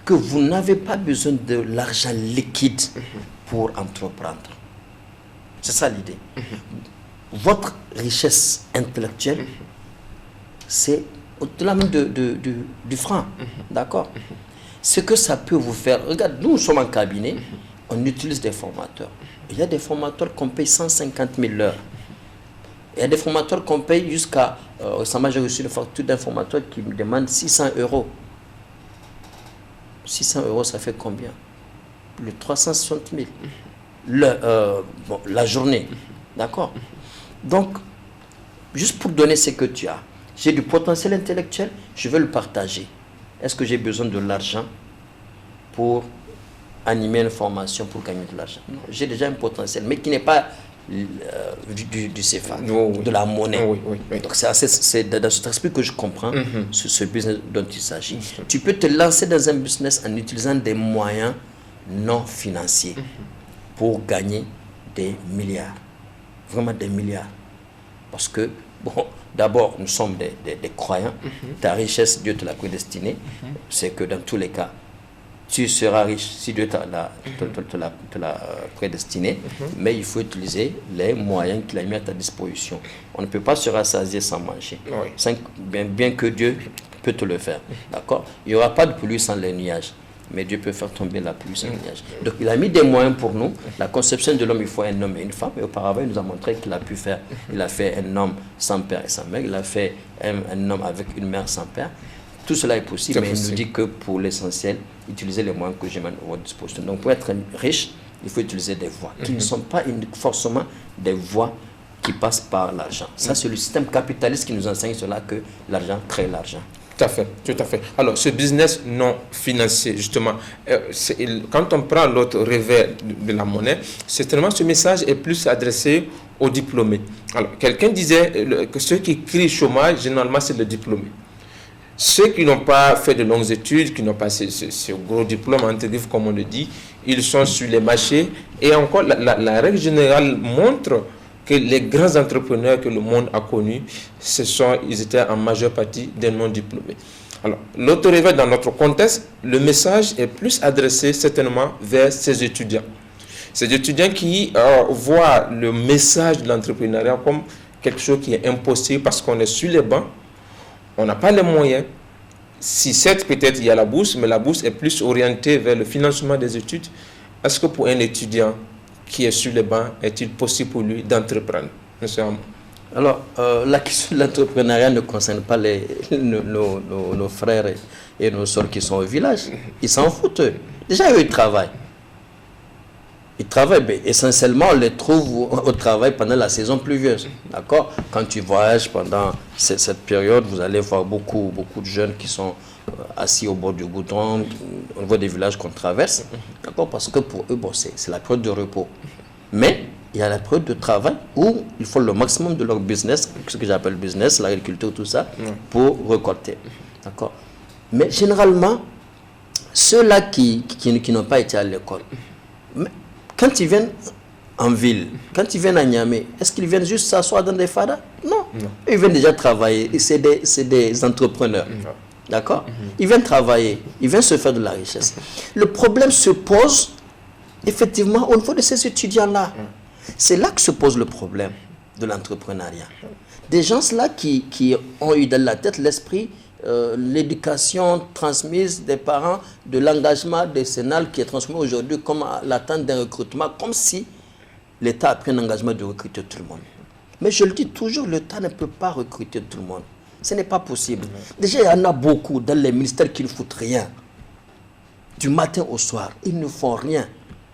que vous n'avez pas besoin de l'argent liquide pour entreprendre. C'est ça l'idée. Votre richesse intellectuelle, c'est au-delà même du franc. D'accord? Ce que ça peut vous faire, regarde, nous sommes en cabinet, on utilise des formateurs. Il y a des formateurs qu'on paye 150 000 heures. Il y a des formateurs qu'on paye jusqu'à... récemment, j'ai reçu une facture d'un formateur qui me demande 600 euros. 600 euros, ça fait combien? Plus de 360 000. La journée. D'accord? Donc, juste pour donner ce que tu as, j'ai du potentiel intellectuel, je veux le partager. Est-ce que j'ai besoin de l'argent pour animer une formation, pour gagner de l'argent? Non, j'ai déjà un potentiel, mais qui n'est pas du CFA, de la monnaie. Oui. Donc c'est dans cet esprit que je comprends ce business dont il s'agit. Tu peux te lancer dans un business en utilisant des moyens non financiers pour gagner des milliards. Vraiment des milliards. Parce que, bon, d'abord, nous sommes des croyants. Ta richesse, Dieu te l'a prédestinée. C'est que dans tous les cas, tu seras riche si Dieu te l'a prédestiné. Mais il faut utiliser les moyens qu'il a mis à ta disposition. On ne peut pas se rassasier sans manger. Oui. Bien que Dieu peut te le faire. D'accord? Il n'y aura pas de pluie sans les nuages. Mais Dieu peut faire tomber la pluie sans nuages. Donc il a mis des moyens pour nous. La conception de l'homme, il faut un homme et une femme. Et auparavant, il nous a montré qu'il a pu faire. Il a fait un homme sans père et sans mère. Il a fait un homme avec une mère sans père. Tout cela est possible, mais il nous dit que pour l'essentiel, utilisez les moyens que j'ai à votre disposition. Donc pour être riche, il faut utiliser des voies qui ne sont pas forcément des voies qui passent par l'argent. Ça, c'est le système capitaliste qui nous enseigne cela, que l'argent crée l'argent. Tout à fait, tout à fait. Alors, ce business non financier, justement, quand on prend l'autre revers de la monnaie, certainement ce message est plus adressé aux diplômés. Alors, quelqu'un disait que ceux qui crient chômage, généralement, c'est le diplômé. Ceux qui n'ont pas fait de longues études, qui n'ont pas ce gros diplôme, entre guillemets, comme on le dit, ils sont sur les marchés. Et encore, la règle générale montre que les grands entrepreneurs que le monde a connus, ils étaient en majeure partie des non-diplômés. Alors, l'autre revers, dans notre contexte, le message est plus adressé certainement vers ces étudiants. Ces étudiants qui voient le message de l'entrepreneuriat comme quelque chose qui est impossible parce qu'on est sur les bancs, on n'a pas les moyens. Si certes, peut-être il y a la bourse, mais la bourse est plus orientée vers le financement des études. Est-ce que pour un étudiant qui est sur les bancs, est-il possible pour lui d'entreprendre? Monsieur Hamon. Alors, la question de l'entrepreneuriat ne concerne pas nos frères et nos soeurs qui sont au village. Ils s'en foutent. Déjà, eux, ils travaillent. Ils travaillent, mais essentiellement, on les trouve au travail pendant la saison pluvieuse. D'accord? Quand tu voyages pendant cette période, vous allez voir beaucoup de jeunes qui sont assis au bord du goudron, au niveau des villages qu'on traverse. D'accord? Parce que pour eux, bon, c'est la période de repos. Mais il y a la période de travail où il faut le maximum de leur business, ce que j'appelle business, l'agriculture, tout ça, pour récolter. D'accord? Mais généralement, ceux-là qui n'ont pas été à l'école, quand ils viennent en ville, quand ils viennent à Niamey, est-ce qu'ils viennent juste s'asseoir dans des fadas? Non. Ils viennent déjà travailler. C'est des entrepreneurs. D'accord? Ils viennent travailler. Ils viennent se faire de la richesse. Le problème se pose effectivement au niveau de ces étudiants-là. C'est là que se pose le problème de l'entrepreneuriat. Des gens-là qui ont eu dans la tête l'esprit, l'éducation transmise des parents, de l'engagement décennal qui est transmis aujourd'hui comme l'attente d'un recrutement, comme si l'État a pris un engagement de recruter tout le monde. Mais je le dis toujours, l'État ne peut pas recruter tout le monde. Ce n'est pas possible. Déjà, il y en a beaucoup dans les ministères qui ne foutent rien. Du matin au soir, ils ne font rien.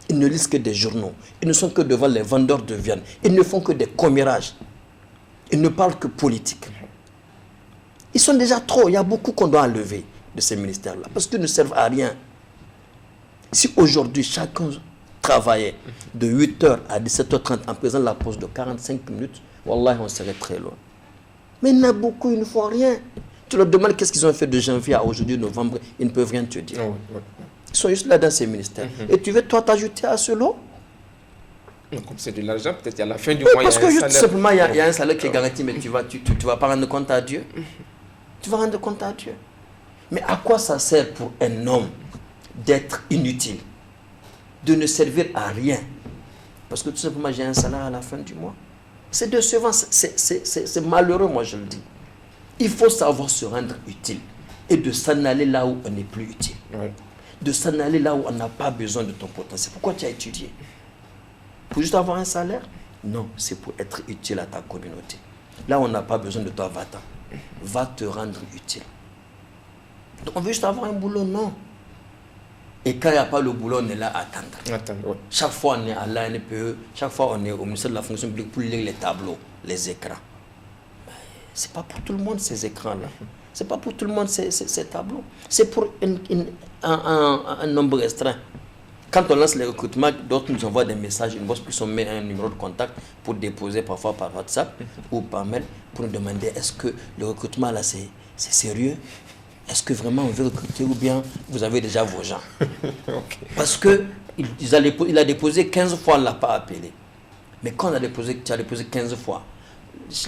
Ils ne lisent que des journaux. Ils ne sont que devant les vendeurs de viande. Ils ne font que des commérages. Ils ne parlent que politique. Ils sont déjà trop. Il y a beaucoup qu'on doit enlever de ces ministères-là parce qu'ils ne servent à rien. Si aujourd'hui, chacun travaillait de 8h à 17h30 en faisant la pause de 45 minutes, Wallah, on serait très loin. Mais il y en a beaucoup, ils ne font rien. Tu leur demandes qu'est-ce qu'ils ont fait de janvier à aujourd'hui, novembre, ils ne peuvent rien te dire. Ils sont juste là dans ces ministères. Et tu veux, toi, t'ajouter à ce lot? Comme c'est de l'argent, peut-être à la fin du mois, parce il y a que un juste salaire. simplement, il y a un salaire qui est garanti, mais tu vas pas rendre compte à Dieu. Tu vas rendre compte à Dieu. Mais à quoi ça sert pour un homme d'être inutile, de ne servir à rien? Parce que tout simplement, j'ai un salaire à la fin du mois. C'est décevant, c'est malheureux, moi je le dis. Il faut savoir se rendre utile et de s'en aller là où on n'est plus utile. De s'en aller là où on n'a pas besoin de ton potentiel. Pourquoi tu as étudié? Pour juste avoir un salaire? Non, c'est pour être utile à ta communauté. Là où on n'a pas besoin de toi, va-t'en. Va te rendre utile. Donc on veut juste avoir un boulot? Non. Et quand il n'y a pas le boulot, on est là à attendre. Chaque fois on est à l'ANPE, chaque fois on est au ministère de la fonction publique pour lire les tableaux, les écrans. C'est pas pour tout le monde ces écrans-là. C'est pas pour tout le monde ces tableaux. C'est pour un nombre restreint. Quand on lance les recrutements, d'autres nous envoient des messages, une bosse, puis on met un numéro de contact pour déposer parfois par WhatsApp ou par mail pour nous demander est-ce que le recrutement là c'est sérieux? Est-ce que vraiment on veut recruter ou bien vous avez déjà vos gens? Parce qu'il a déposé 15 fois, on ne l'a pas appelé. Mais quand tu as déposé 15 fois,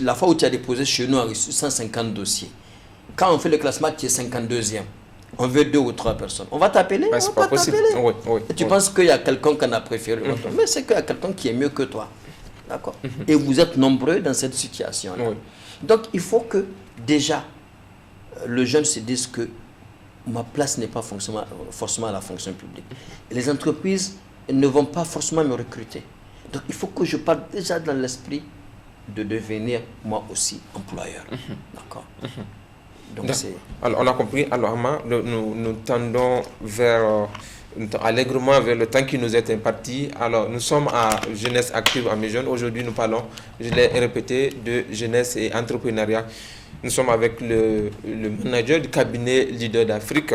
la fois où tu as déposé chez nous, on a reçu 150 dossiers. Quand on fait le classement, tu es 52e. On veut 2 ou 3 personnes. On va t'appeler? Ben, c'est pas possible. Oui, Et tu penses qu'il y a quelqu'un qu'on a préféré l'autre. Mais c'est qu'il y a quelqu'un qui est mieux que toi. D'accord? Et vous êtes nombreux dans cette situation-là. Oui. Donc, il faut que déjà, le jeune se dise que ma place n'est pas forcément à la fonction publique. Et les entreprises ne vont pas forcément me recruter. Donc, il faut que je parle déjà dans l'esprit de devenir moi aussi employeur. D'accord? Donc, alors, on a compris. Alors, Ama, nous tendons vers, allègrement vers le temps qui nous est imparti. Alors, nous sommes à Jeunesse Active à Méjeune. Aujourd'hui, nous parlons, je l'ai répété, de jeunesse et entrepreneuriat. Nous sommes avec le manager du cabinet Leader d'Afrique,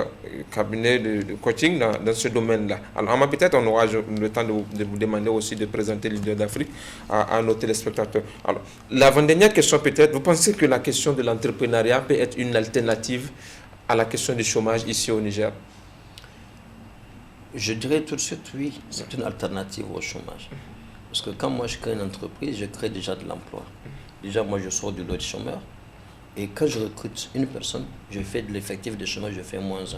cabinet de coaching dans ce domaine-là. Alors, Ama, peut-être on aura le temps de vous demander aussi de présenter Leader d'Afrique à nos téléspectateurs. Alors, l'avant-dernière question peut-être, vous pensez que la question de l'entrepreneuriat peut être une alternative à la question du chômage ici au Niger? Je dirais tout de suite oui, c'est une alternative au chômage. Parce que quand moi je crée une entreprise, je crée déjà de l'emploi. Déjà, moi je sors du lot de chômeurs. Et quand je recrute une personne, je fais de l'effectif de chômage, je fais -1.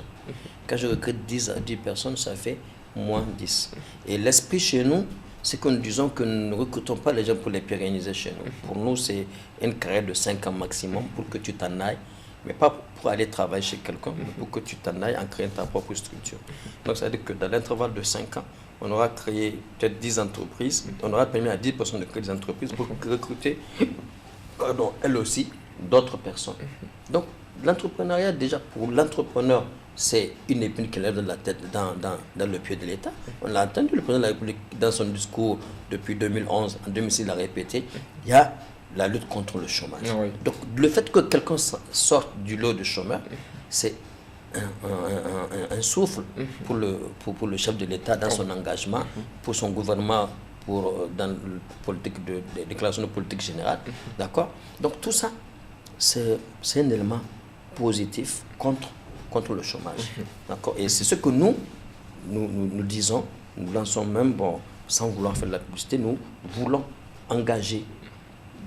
Quand je recrute 10 personnes, ça fait -10. Et l'esprit chez nous, c'est que nous disons que nous ne recrutons pas les gens pour les pérenniser chez nous. Pour nous, c'est une carrière de 5 ans maximum pour que tu t'en ailles. Mais pas pour aller travailler chez quelqu'un, mais pour que tu t'en ailles en créant ta propre structure. Donc, ça veut dire que dans l'intervalle de 5 ans, on aura créé peut-être 10 entreprises, on aura permis à 10 personnes de créer des entreprises pour recruter, elles aussi, d'autres personnes. Donc, l'entrepreneuriat, déjà, pour l'entrepreneur, c'est une épine qui lève de la tête dans le pied de l'État. On l'a entendu, le président de la République, dans son discours depuis 2011, en 2006, il a répété, il y a la lutte contre le chômage. Oui. Donc, le fait que quelqu'un sorte du lot de chômeurs, c'est un souffle pour le chef de l'État dans son engagement, pour son gouvernement, dans la politique de déclaration de politique générale. D'accord? Donc, tout ça, c'est un élément positif contre le chômage. D'accord? Et c'est ce que nous disons, nous lançons même, bon, sans vouloir faire de la publicité, nous voulons engager,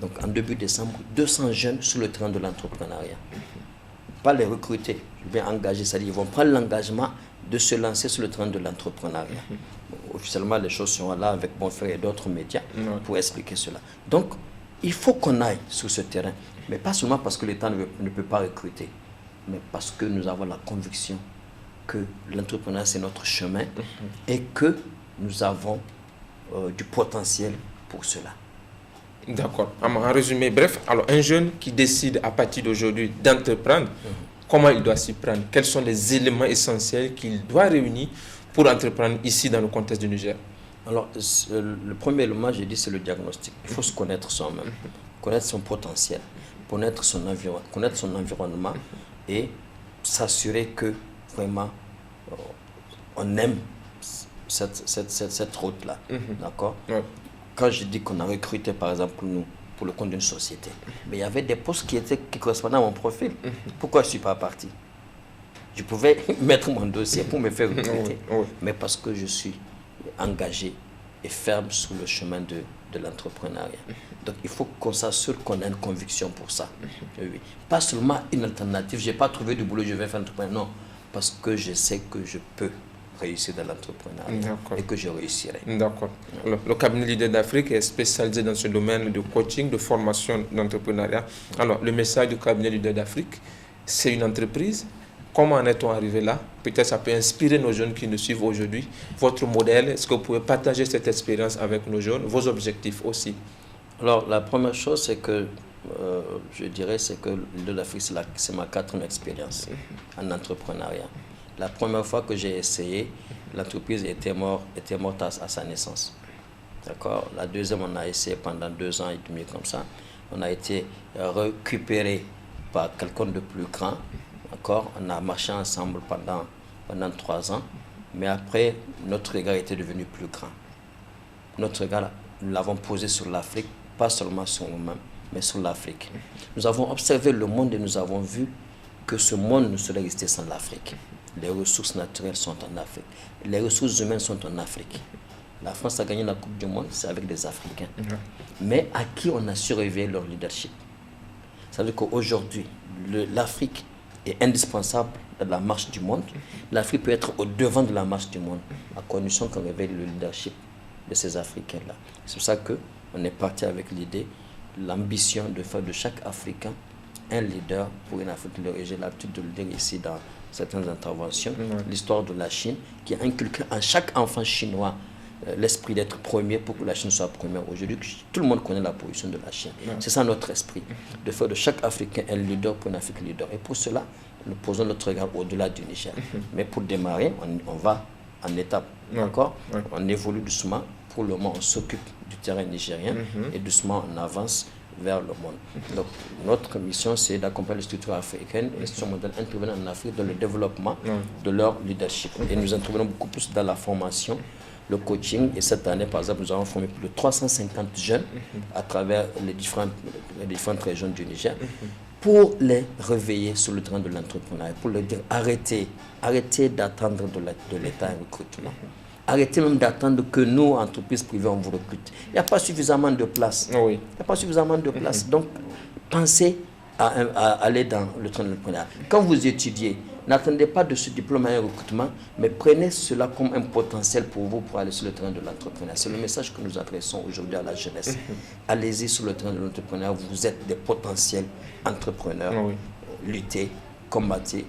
donc en début décembre, 200 jeunes sur le terrain de l'entrepreneuriat. Pas les recruter, je vais engager, c'est-à-dire ils vont prendre l'engagement de se lancer sur le terrain de l'entrepreneuriat. Officiellement, les choses sont là avec mon frère et d'autres médias pour expliquer cela. Donc, il faut qu'on aille sur ce terrain, mais pas seulement parce que l'État ne peut pas recruter, mais parce que nous avons la conviction que l'entrepreneuriat, c'est notre chemin et que nous avons du potentiel pour cela. D'accord. En résumé, bref, alors un jeune qui décide à partir d'aujourd'hui d'entreprendre, comment il doit s'y prendre? Quels sont les éléments essentiels qu'il doit réunir pour entreprendre ici dans le contexte du Niger? Alors, le premier élément, j'ai dit, c'est le diagnostic. Il faut se connaître soi-même, connaître son potentiel, connaître son environnement et s'assurer que vraiment on aime cette route-là. D'accord? Ouais. Quand je dis qu'on a recruté, par exemple, nous, pour le compte d'une société, mais il y avait des postes qui correspondaient à mon profil. Pourquoi je ne suis pas parti? Je pouvais mettre mon dossier pour me faire recruter, mais parce que je suis engagé et ferme sur le chemin de l'entrepreneuriat. Donc, il faut qu'on s'assure qu'on a une conviction pour ça. Oui. Pas seulement une alternative, je n'ai pas trouvé de boulot, je vais faire entrepreneur. Non, parce que je sais que je peux réussir dans l'entrepreneuriat et que je réussirai. D'accord. Le cabinet Leader d'Afrique est spécialisé dans ce domaine de coaching, de formation d'entrepreneuriat. Alors, le message du cabinet Leader d'Afrique, c'est une entreprise. Comment en est-on arrivé là? Peut-être ça peut inspirer nos jeunes qui nous suivent aujourd'hui. Votre modèle, est-ce que vous pouvez partager cette expérience avec nos jeunes, vos objectifs aussi? Alors, la première chose, c'est que je dirais, c'est que Leader d'Afrique, c'est ma 4e expérience en entrepreneuriat. La première fois que j'ai essayé, l'entreprise était morte à sa naissance. D'accord? La deuxième, on a essayé pendant 2 ans et demi comme ça. On a été récupéré par quelqu'un de plus grand. D'accord? On a marché ensemble pendant 3 ans. Mais après, notre regard était devenu plus grand. Notre regard, nous l'avons posé sur l'Afrique, pas seulement sur nous-mêmes, mais sur l'Afrique. Nous avons observé le monde et nous avons vu que ce monde ne serait resté sans l'Afrique. Les ressources naturelles sont en Afrique. Les ressources humaines sont en Afrique. La France a gagné la Coupe du Monde, c'est avec des Africains. Mais à qui on a su révéler leur leadership. Ça veut dire qu'aujourd'hui, l'Afrique est indispensable dans la marche du monde. L'Afrique peut être au devant de la marche du monde, à condition qu'on révèle le leadership de ces Africains-là. C'est pour ça qu'on est parti avec l'idée, l'ambition de faire de chaque Africain un leader pour une Afrique leader. Et j'ai l'habitude de le dire ici dans certaines interventions, l'histoire de la Chine, qui a inculqué en chaque enfant chinois l'esprit d'être premier pour que la Chine soit première. Aujourd'hui, tout le monde connaît la position de la Chine. C'est ça notre esprit, de faire de chaque Africain un leader pour une Afrique leader. Et pour cela, nous posons notre regard au-delà du Niger. Mais pour démarrer, on va en étape. D'accord? On évolue doucement. Pour le moment, on s'occupe du terrain nigérien et doucement, on avance vers le monde. Donc, notre mission, c'est d'accompagner les structures africaines, les institutions mondiales intervenant en Afrique dans le développement de leur leadership. Et nous intervenons beaucoup plus dans la formation, le coaching. Et cette année, par exemple, nous avons formé plus de 350 jeunes à travers les différentes régions du Niger pour les réveiller sur le terrain de l'entrepreneuriat, pour leur dire arrêtez d'attendre de l'État un recrutement. Arrêtez même d'attendre que nous, entreprises privées, on vous recrute. Il n'y a pas suffisamment de place. Il n'y a pas suffisamment de place. Donc, pensez à aller dans le train de l'entrepreneuriat. Quand vous étudiez, n'attendez pas de ce diplôme à un recrutement, mais prenez cela comme un potentiel pour vous pour aller sur le terrain de l'entrepreneuriat. C'est le message que nous adressons aujourd'hui à la jeunesse. Allez-y sur le terrain de l'entrepreneuriat. Vous êtes des potentiels entrepreneurs. Luttez, combattez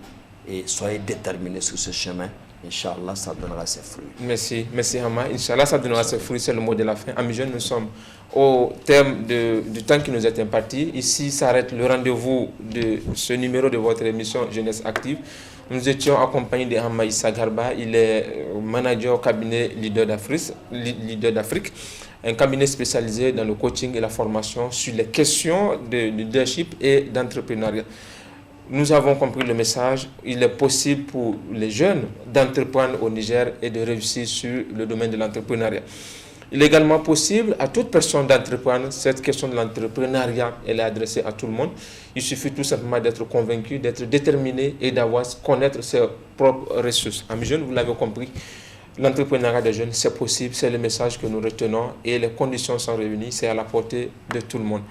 et soyez déterminés sur ce chemin. Inch'Allah, ça donnera ses fruits. Merci Hama. Inch'Allah, ça donnera ses fruits, c'est le mot de la fin. Amis jeunes, nous sommes au terme du temps qui nous est imparti. Ici s'arrête le rendez-vous de ce numéro de votre émission Jeunesse Active. Nous étions accompagnés de Hama Issa Garba. Il est manager au cabinet Leader d'Afrique, un cabinet spécialisé dans le coaching et la formation sur les questions de leadership et d'entrepreneuriat. Nous avons compris le message. Il est possible pour les jeunes d'entreprendre au Niger et de réussir sur le domaine de l'entrepreneuriat. Il est également possible à toute personne d'entreprendre. Cette question de l'entrepreneuriat, elle est adressée à tout le monde. Il suffit tout simplement d'être convaincu, d'être déterminé et d'avoir connaître ses propres ressources. Amis jeunes, vous l'avez compris, l'entrepreneuriat des jeunes, c'est possible, c'est le message que nous retenons et les conditions sont réunies, c'est à la portée de tout le monde.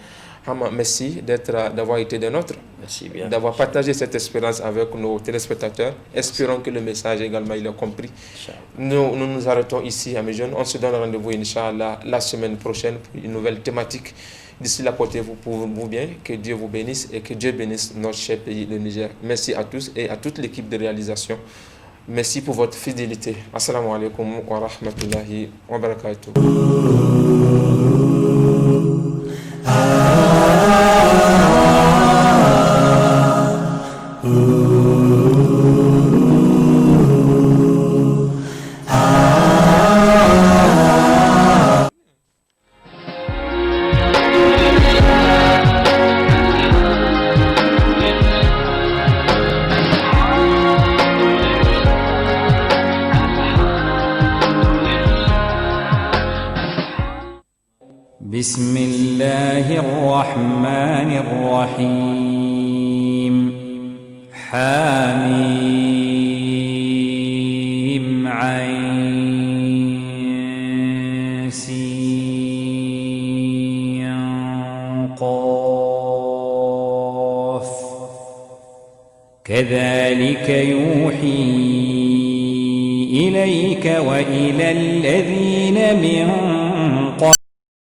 Hama, merci d'avoir été des nôtres. Merci bien. D'avoir partagé cette expérience avec nos téléspectateurs. Espérons que le message également il est compris. Nous arrêtons ici, amis jeunes. On se donne rendez-vous, Inch'Allah, la semaine prochaine pour une nouvelle thématique. D'ici là, portez-vous pour vous bien. Que Dieu vous bénisse et que Dieu bénisse notre cher pays, le Niger. Merci à tous et à toute l'équipe de réalisation. Merci pour votre fidélité. Assalamu alaikum wa rahmatullahi wa barakatuh. بسم الله الرحمن الرحيم حميم عين سين قاف كذلك يوحي إليك وإلى الذين من